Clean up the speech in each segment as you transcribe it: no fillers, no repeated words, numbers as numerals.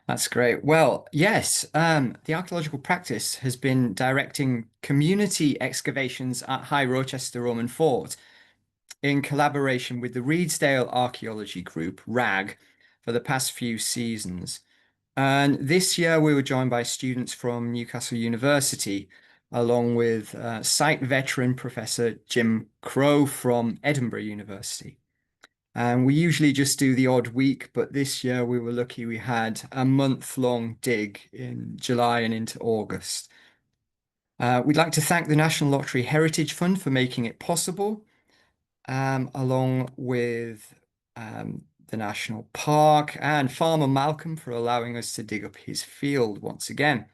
That's great. Well, yes, the archaeological practice has been directing community excavations at High Rochester Roman Fort in collaboration with the Redesdale Archaeology Group, RAG, for the past few seasons. And this year we were joined by students from Newcastle University, along with site veteran Professor Jim Crow from Edinburgh University. And we usually just do the odd week, but this year we were lucky we had a month-long dig in July and into August. We'd like to thank the National Lottery Heritage Fund for making it possible, along with the National Park and Farmer Malcolm for allowing us to dig up his field once again.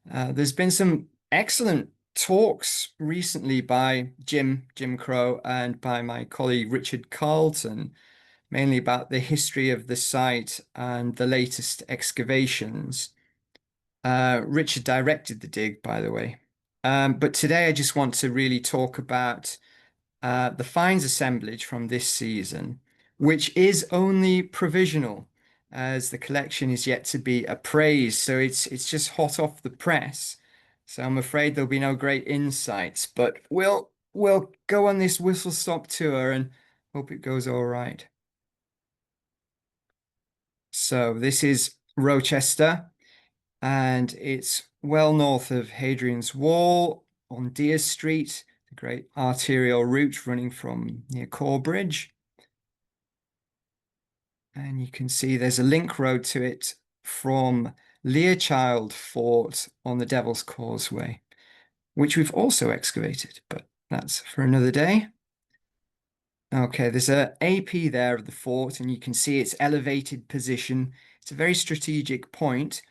There's been some excellent talks recently by Jim Crow and by my colleague Richard Carlton, mainly about the history of the site and the latest excavations. Richard directed the dig, by the way. But today I just want to really talk about the finds assemblage from this season, which is only provisional, as the collection is yet to be appraised. So it's just hot off the press. So I'm afraid there'll be no great insights, but we'll go on this whistle-stop tour and hope it goes all right. So this is Rochester, and it's well north of Hadrian's Wall on Deer Street, the great arterial route running from near Corbridge. And you can see there's a link road to it from Learchild Fort on the Devil's Causeway, which we've also excavated, but that's for another day. Okay, there's a AP there of the fort, and you can see its elevated position. It's a very strategic point,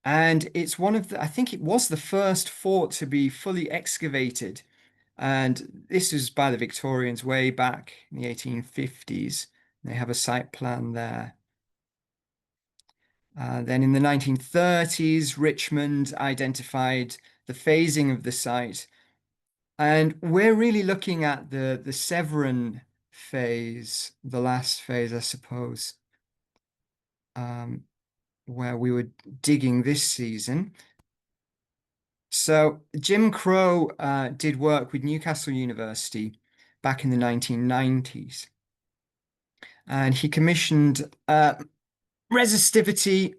and it's one of the, I think it was the first fort to be fully excavated. And this was by the Victorians way back in the 1850s. They have a site plan there. Then in the 1930s, Richmond identified the phasing of the site. And we're really looking at the Severan phase, the last phase, I suppose, um, where we were digging this season. So Jim Crow did work with Newcastle University back in the 1990s. And he commissioned resistivity.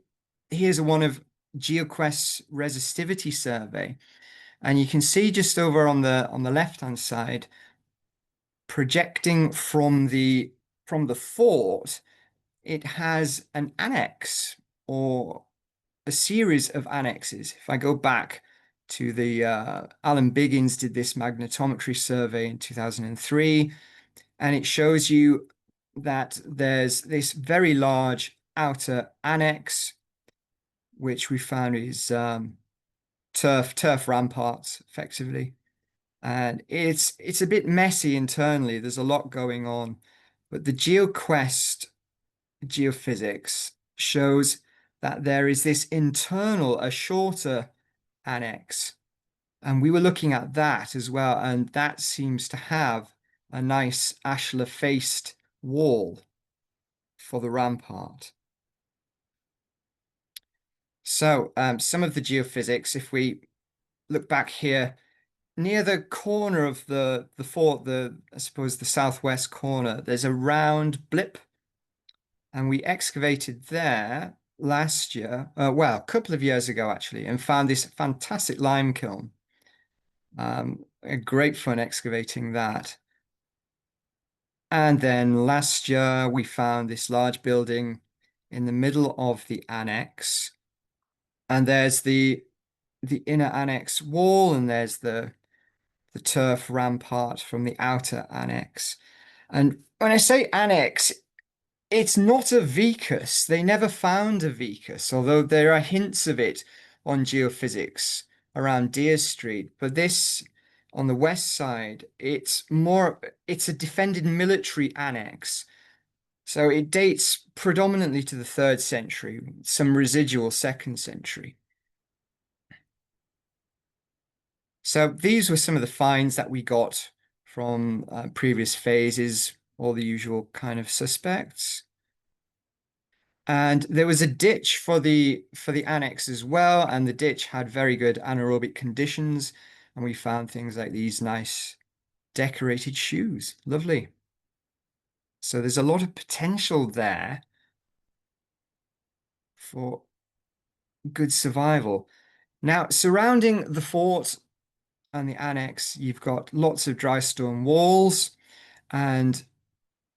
Here's one of GeoQuest's resistivity survey. And you can see just over on the left-hand side, projecting from the fort, it has an annex or a series of annexes. If I go back to the Alan Biggins did this magnetometry survey in 2003, and it shows you that there's this very large outer annex, which we found is turf ramparts, effectively. And it's a bit messy internally. There's a lot going on, but the GeoQuest geophysics shows that there is this internal, a shorter annex. And we were looking at that as well, and that seems to have a nice ashlar-faced wall for the rampart. So some of the geophysics, if we look back here, near the corner of the fort, I suppose the southwest corner, there's a round blip, and we excavated there last year, well, a couple of years ago actually, and found this fantastic lime kiln. A great fun excavating that. And then last year we found this large building in the middle of the annex, and there's the inner annex wall, and there's the turf rampart from the outer annex. And when I say annex, it's not a vicus. They never found a vicus, although there are hints of it on geophysics around Deer Street. But this, on the west side, it's a defended military annex. So it dates predominantly to the 3rd century, some residual 2nd century. So these were some of the finds that we got from previous phases, all the usual kind of suspects. And there was a ditch for the annex as well, and the ditch had very good anaerobic conditions, and we found things like these nice decorated shoes. Lovely. So there's a lot of potential there for good survival. Now, surrounding the fort and the annex, you've got lots of dry stone walls, and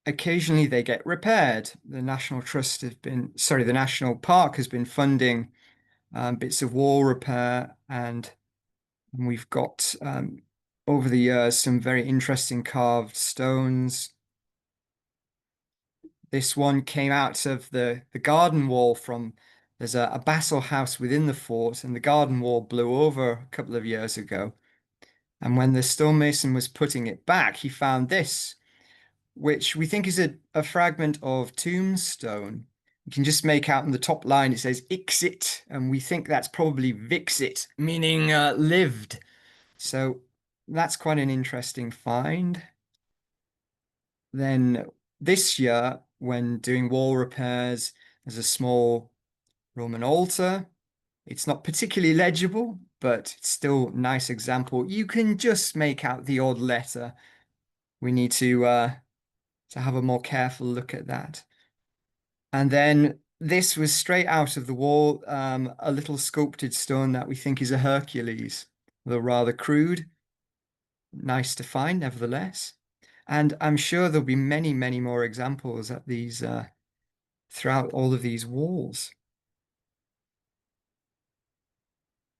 occasionally they get repaired. The National Trust has been, sorry, the National Park has been funding bits of wall repair, and we've got over the years some very interesting carved stones. This one came out of the garden wall from, there's a basel house within the fort, and the garden wall blew over a couple of years ago. And when the stonemason was putting it back, he found this, which we think is a fragment of tombstone. You can just make out in the top line, it says Ixit, and we think that's probably Vixit, meaning lived. So that's quite an interesting find. Then this year, when doing wall repairs, there's a small Roman altar. It's not particularly legible, but it's still a nice example. You can just make out the odd letter. We need to have a more careful look at that. And then this was straight out of the wall, a little sculpted stone that we think is a Hercules, though rather crude. Nice to find, nevertheless. And I'm sure there'll be many, many more examples at these throughout all of these walls.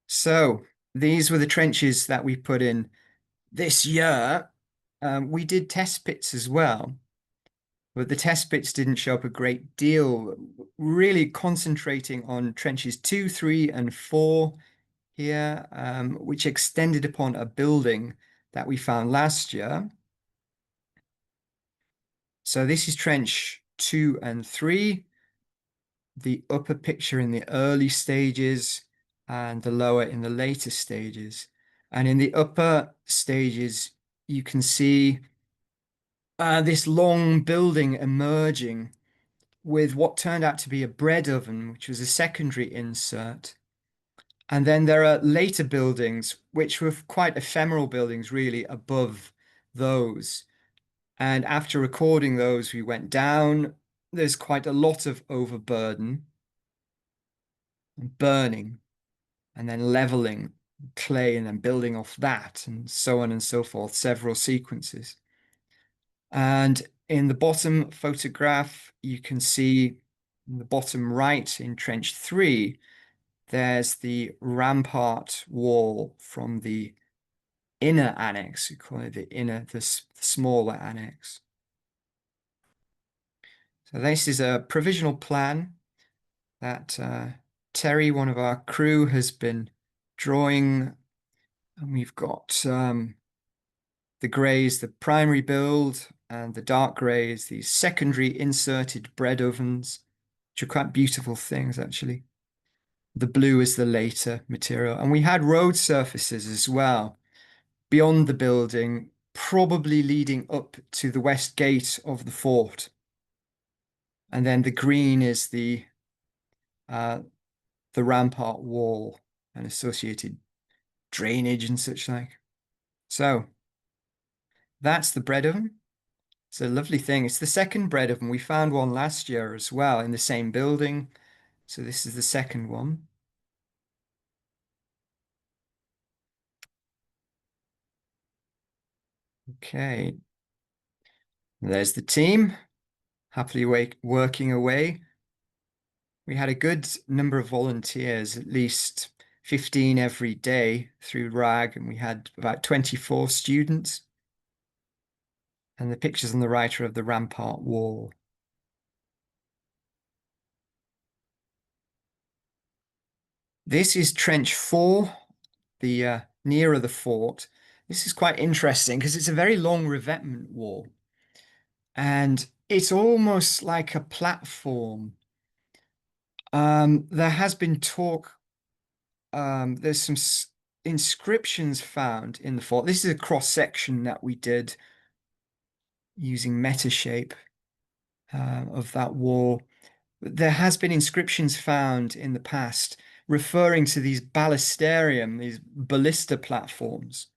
So these were the trenches that we put in this year. We did test pits as well, but the test pits didn't show up a great deal, really concentrating on trenches 2, 3, and 4 here, which extended upon a building that we found last year. So this is trench 2 and 3, the upper picture in the early stages and the lower in the later stages. And in the upper stages, you can see this long building emerging with what turned out to be a bread oven, which was a secondary insert. And then there are later buildings, which were quite ephemeral buildings, really, above those. And after recording those, we went down. There's quite a lot of overburden, burning, and then leveling clay and then building off that, and so on and so forth, several sequences. And in the bottom photograph, you can see in the bottom right in trench 3, there's the rampart wall from the inner annex. We call it the inner, the smaller annex. So this is a provisional plan that Terry, one of our crew, has been drawing. And we've got the greys, the primary build, and the dark greys, these secondary inserted bread ovens, which are quite beautiful things, actually. The blue is the later material. And we had road surfaces as well beyond the building, probably leading up to the west gate of the fort. And then the green is the rampart wall and associated drainage and such like. So that's the bread oven. It's a lovely thing. It's the second bread oven. We found one last year as well in the same building. So this is the second one. Okay. There's the team happily working away. We had a good number of volunteers, at least 15 every day through RAG, and we had about 24 students. And the pictures on the right are of the rampart wall. This is trench 4, the nearer the fort. This is quite interesting because it's a very long revetment wall. And it's almost like a platform. There has been talk, there's some inscriptions found in the fort. This is a cross section that we did using Metashape of that wall. There has been inscriptions found in the past referring to these ballisterium, these ballista platforms.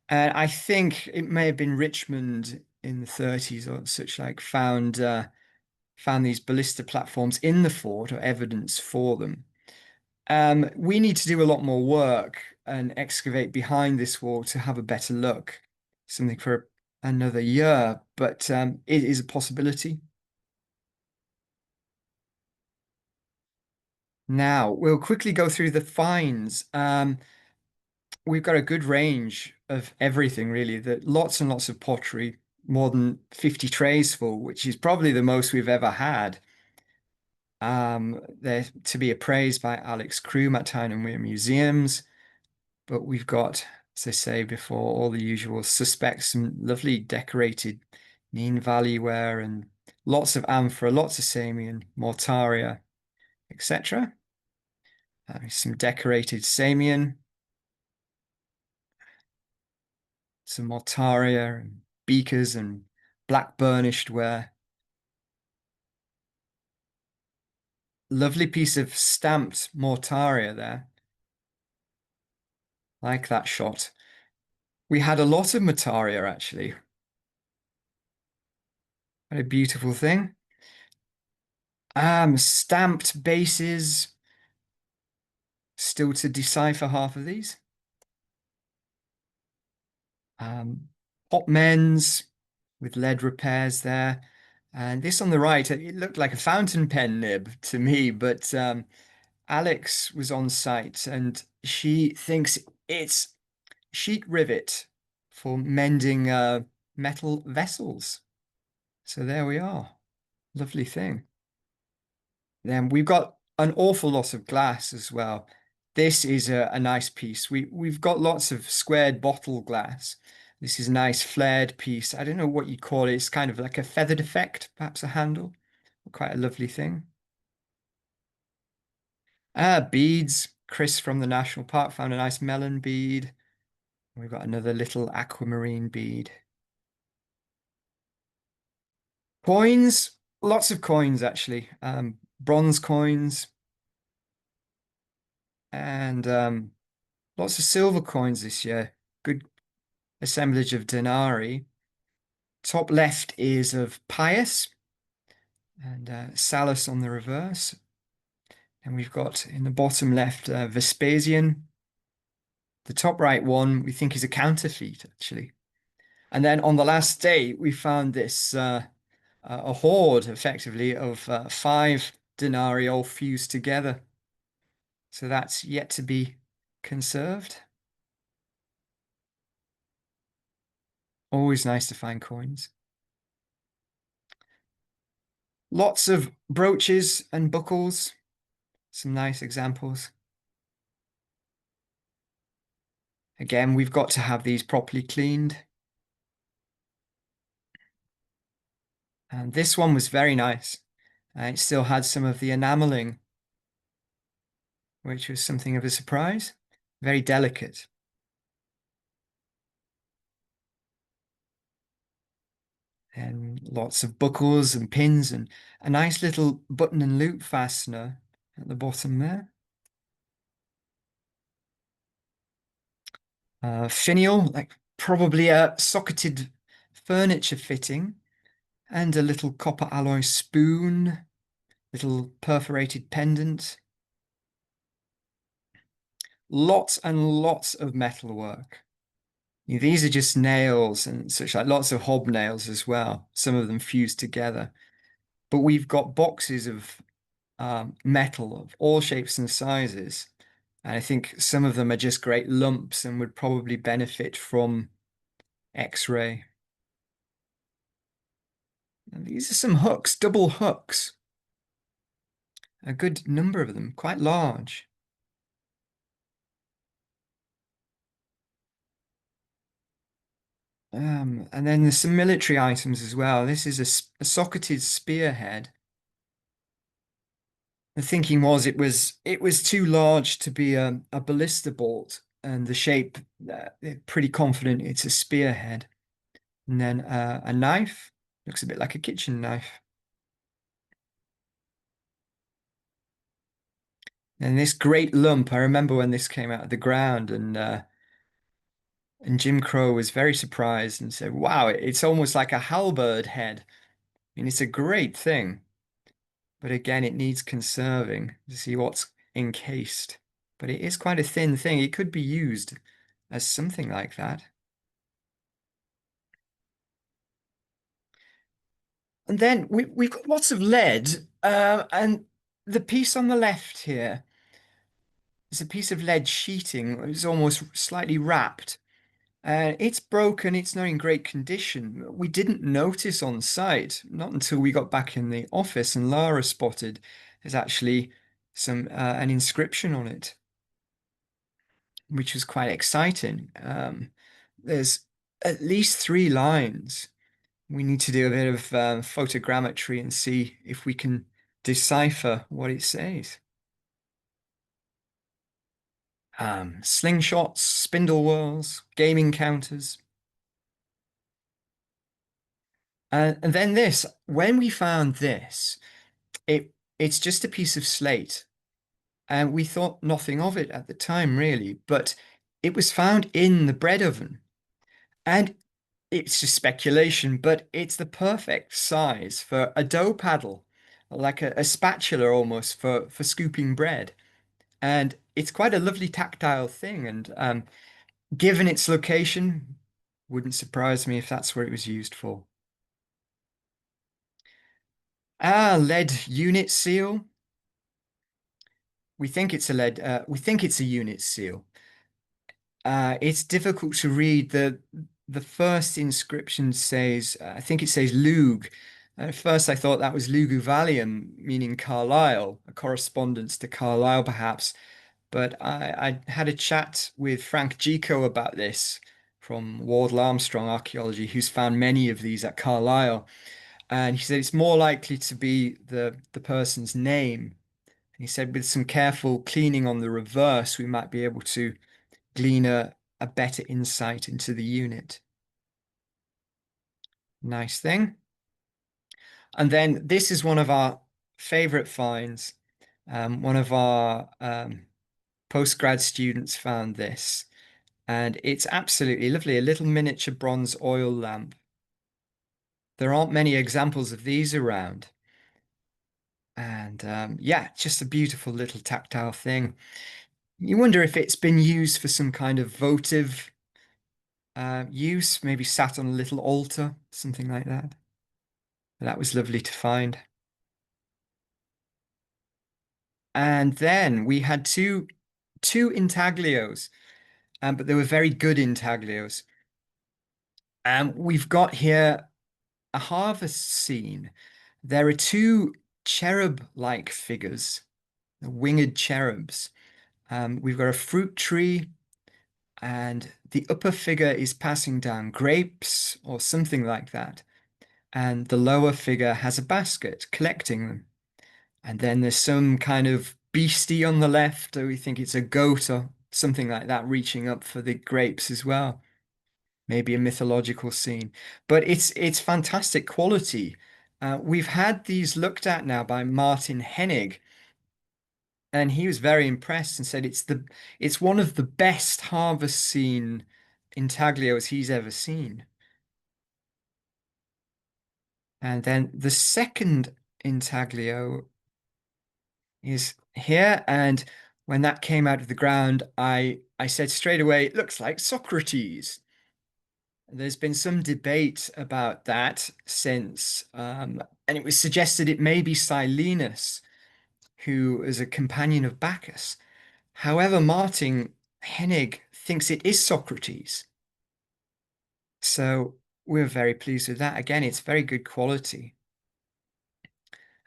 And I think it may have been Richmond in the 30s or such like found these ballista platforms in the fort or evidence for them. We need to do a lot more work and excavate behind this wall to have a better look. Something for another year, but it is a possibility. Now, we'll quickly go through the finds. We've got a good range of everything, really. Lots and lots of pottery, more than 50 trays full, which is probably the most we've ever had. They're to be appraised by Alex Croom at Tyne and Wear Museums. But we've got, as I say before, all the usual suspects, some lovely decorated Neen Valley ware and lots of amphora, lots of Samian, mortaria, etc. Some decorated Samian, some mortaria and beakers and black burnished ware. Lovely piece of stamped mortaria there. Like that shot. We had a lot of mortaria actually. What a beautiful thing. Stamped bases. Still to decipher half of these. Pot mens with lead repairs there. And this on the right, it looked like a fountain pen nib to me, but Alex was on site and she thinks it's sheet rivet for mending metal vessels. So there we are. Lovely thing. Then we've got an awful lot of glass as well. This is a nice piece. We've got lots of squared bottle glass. This is a nice flared piece. I don't know what you call it. It's kind of like a feathered effect, perhaps a handle. Quite a lovely thing. Beads. Chris from the National Park found a nice melon bead. We've got another little aquamarine bead. Coins. Lots of coins, actually. Bronze coins. And lots of silver coins this year. Good assemblage of denarii. Top left is of Pius and Salus on the reverse. And we've got in the bottom left Vespasian. The top right one we think is a counterfeit, actually. And then on the last day, we found this a hoard, effectively, of 5 denarii all fused together. So that's yet to be conserved. Always nice to find coins. Lots of brooches and buckles. Some nice examples. Again, we've got to have these properly cleaned. And this one was very nice. It still had some of the enameling, which was something of a surprise. Very delicate. And lots of buckles and pins and a nice little button and loop fastener at the bottom there. Finial, like probably a socketed furniture fitting, and a little copper alloy spoon, little perforated pendant. Lots and lots of metalwork. These are just nails and such, like lots of hobnails as well, some of them fused together. But we've got boxes of metal of all shapes and sizes. And I think some of them are just great lumps and would probably benefit from X-ray. And these are some hooks, double hooks. A good number of them, quite large. And then there's some military items as well. This is a socketed spearhead. The thinking was it was too large to be a ballista bolt, and the shape, they're pretty confident it's a spearhead. And then a knife, looks a bit like a kitchen knife. And this great lump, I remember when this came out of the ground, and Jim Crow was very surprised and said, "Wow, it's almost like a halberd head." I mean, it's a great thing, but again, it needs conserving to see what's encased. But it is quite a thin thing. It could be used as something like that. And then we've got lots of lead, and the piece on the left here is a piece of lead sheeting. It's almost slightly wrapped. It's broken, it's not in great condition. We didn't notice on site, not until we got back in the office and Lara spotted there's actually an inscription on it, which was quite exciting. There's at least 3 lines. We need to do a bit of photogrammetry and see if we can decipher what it says. Slingshots, spindle whirls, gaming counters. And then this, when we found this, it's just a piece of slate, and we thought nothing of it at the time, really. But it was found in the bread oven, and it's just speculation, but it's the perfect size for a dough paddle, like a spatula almost for scooping bread. And it's quite a lovely tactile thing. And given its location, wouldn't surprise me if that's where it was used for. Ah, lead unit seal. We think it's a unit seal. It's difficult to read. The first inscription says, I think it says Lug. At first, I thought that was Luguvalium, meaning Carlisle, a correspondence to Carlisle, perhaps. But I had a chat with Frank Gico about this from Wardle Armstrong Archaeology, who's found many of these at Carlisle. And he said it's more likely to be the person's name. He said with some careful cleaning on the reverse, we might be able to glean a better insight into the unit. Nice thing. And then this is one of our favorite finds. One of our postgrad students found this, and it's absolutely lovely. A little miniature bronze oil lamp. There aren't many examples of these around. And yeah, just a beautiful little tactile thing. You wonder if it's been used for some kind of votive use, maybe sat on a little altar, something like that. That was lovely to find. And then we had two intaglios, but they were very good intaglios. And we've got here a harvest scene. There are two cherub-like figures, the winged cherubs. We've got a fruit tree, and the upper figure is passing down grapes or something like that. And the lower figure has a basket collecting them. And then there's some kind of beastie on the left, or we think it's a goat or something like that, reaching up for the grapes as well. Maybe a mythological scene. But it's fantastic quality. We've had these looked at now by Martin Hennig, and he was very impressed and said it's one of the best harvest scene intaglios he's ever seen. And then the second intaglio is here. And when that came out of the ground, I said straight away, it looks like Socrates. There's been some debate about that since, and it was suggested it may be Silenus, who is a companion of Bacchus. However, Martin Hennig thinks it is Socrates. So we're very pleased with that. Again, it's very good quality.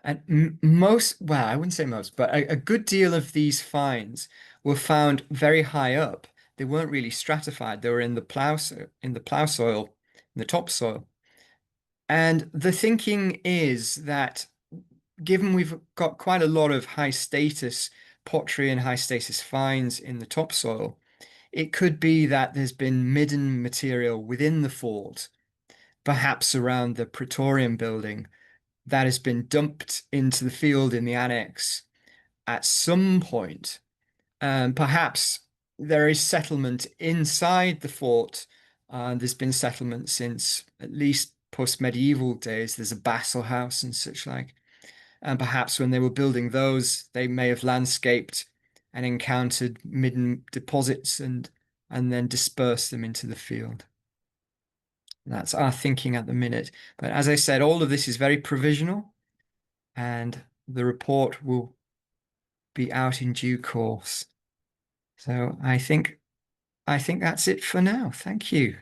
And most, well, I wouldn't say most, but a good deal of these finds were found very high up. They weren't really stratified. They were in the plow soil, in the topsoil. And the thinking is that given we've got quite a lot of high status pottery and high status finds in the topsoil, it could be that there's been midden material within the fort, perhaps around the Praetorium building, that has been dumped into the field in the annex, at some point, perhaps there is settlement inside the fort. There's been settlement since at least post-medieval days. There's a Bassel house and such like. And perhaps when they were building those, they may have landscaped and encountered midden deposits and then dispersed them into the field. That's our thinking at the minute. But as I said, all of this is very provisional, and the report will be out in due course. So I think that's it for now. Thank you.